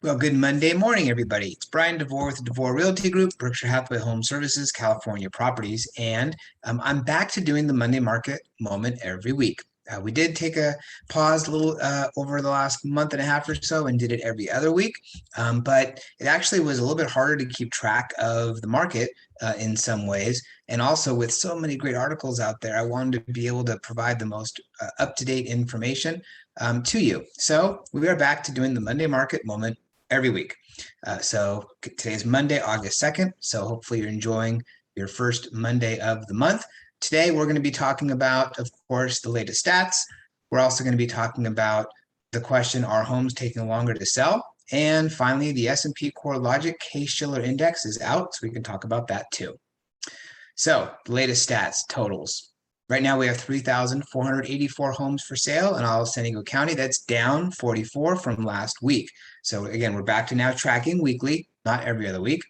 Well, good Monday morning, everybody. It's Brian DeVore with the DeVore Realty Group, Berkshire Hathaway Home Services, California Properties, and I'm back to doing the Monday Market Moment every week. We did take a pause a little over the last month and a half or so and did it every other week, but it actually was a little bit harder to keep track of the market in some ways. And also, with so many great articles out there, I wanted to be able to provide the most up-to-date information to you. So we are back to doing the Monday Market Moment every week. So today is Monday, August 2nd. So hopefully you're enjoying your first Monday of the month. Today, we're going to be talking about, of course, the latest stats. We're also going to be talking about the question, are homes taking longer to sell? And finally, the S&P Corelogic Case-Shiller Index is out, so we can talk about that too. So the latest stats, totals. Right now, we have 3,484 homes for sale in all of San Diego County. That's down 44 from last week. So again, we're back to now tracking weekly, not every other week.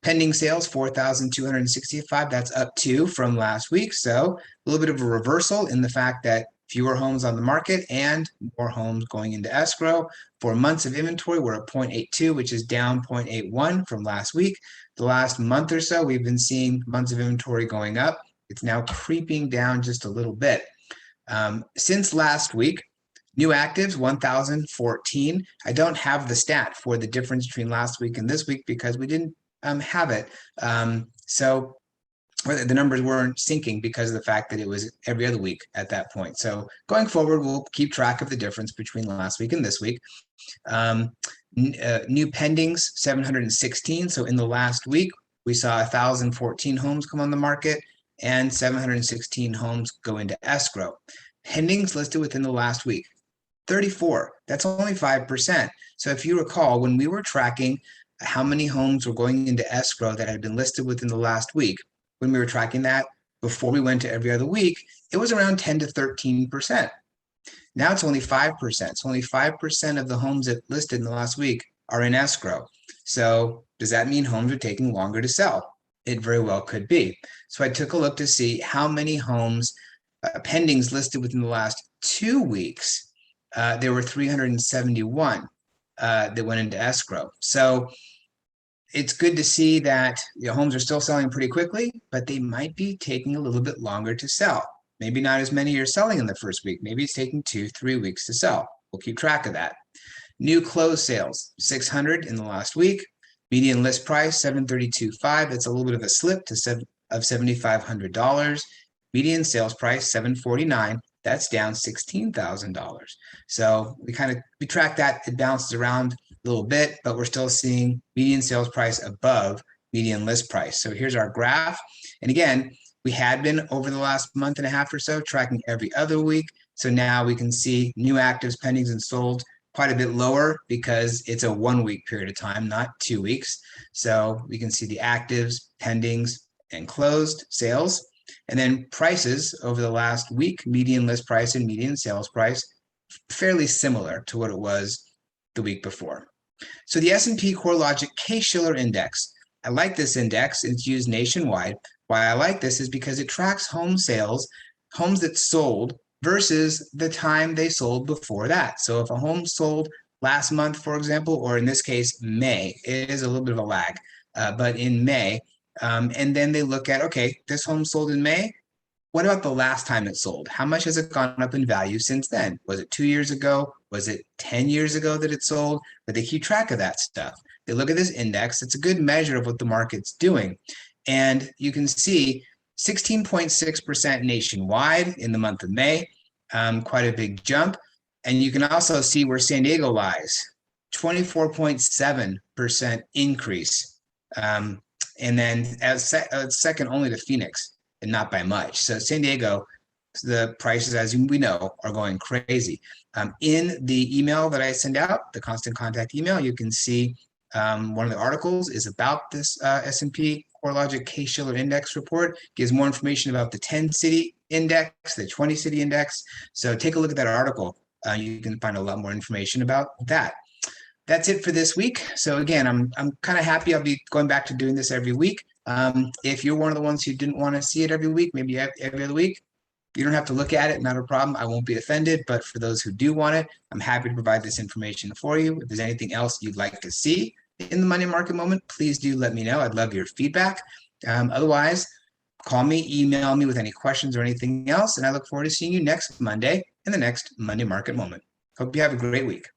Pending sales, 4,265. That's up 2 from last week. So a little bit of a reversal in the fact that fewer homes on the market and more homes going into escrow. For months of inventory, we're at 0.82, which is down 0.81 from last week. The last month or so, we've been seeing months of inventory going up. It's now creeping down just a little bit. Since last week, new actives, 1,014. I don't have the stat for the difference between last week and this week because we didn't have it. So the numbers weren't syncing because of the fact that it was every other week at that point. So going forward, we'll keep track of the difference between last week and this week. New pendings, 716. So in the last week, we saw 1,014 homes come on the market and 716 homes go into escrow. Pendings listed within the last week, 34. That's only 5%. So if you recall, when we were tracking how many homes were going into escrow that had been listed within the last week, when we were tracking that before we went to every other week, it was around 10 to 13%. Now it's only 5%. It's only 5% of the homes that listed in the last week are in escrow. So does that mean homes are taking longer to sell? It very well could be. So I took a look to see how many homes pendings listed within the last 2 weeks. There were 371 that went into escrow. So it's good to see that homes are still selling pretty quickly, but they might be taking a little bit longer to sell. Maybe not as many are selling in the first week. Maybe it's taking 2-3 weeks to sell. We'll keep track of that. New closed sales, 600 in the last week. Median list price, $732,500. That's a little bit of a slip to $7,500. Median sales price, $749,000. That's down $16,000. So we track that. It bounces around a little bit, but we're still seeing median sales price above median list price. So here's our graph. And again, we had been over the last month and a half or so tracking every other week. So now we can see new actives, pendings, and sold quite a bit lower because it's a 1 week period of time, not 2 weeks. So we can see the actives, pendings, and closed sales. And then prices over the last week, median list price and median sales price, fairly similar to what it was the week before. So the S&P Corelogic Case-Shiller Index, I like this index. It's used nationwide. Why I like this is because it tracks home sales, homes that sold versus the time they sold before that. So if a home sold last month, for example, or in this case, May, it is a little bit of a lag, but in May, and then they look at, okay, this home sold in May. What about the last time it sold? How much has it gone up in value since then? Was it 2 years ago? Was it 10 years ago that it sold? But they keep track of that stuff. They look at this index. It's a good measure of what the market's doing. And you can see 16.6% nationwide in the month of May, quite a big jump. And you can also see where San Diego lies, 24.7% increase. And then as second only to Phoenix, and not by much. So San Diego, the prices, as we know, are going crazy. In the email that I send out, the constant contact email, you can see one of the articles is about this S&P Corelogic Case-Shiller Index report. Gives more information about the 10-city index, the 20-city index. So take a look at that article. You can find a lot more information about that. That's it for this week. So again, I'm kind of happy. I'll be going back to doing this every week. If you're one of the ones who didn't want to see it every week, maybe every other week, You don't have to look at it, not a problem. I won't be offended, but for those who do want it, I'm happy to provide this information for you. If there's anything else you'd like to see in the money market moment, please do let me know. I'd love your feedback. Otherwise, call me, email me with any questions or anything else, and I look forward to seeing you next Monday in the next Money Market Moment. Hope you have a great week.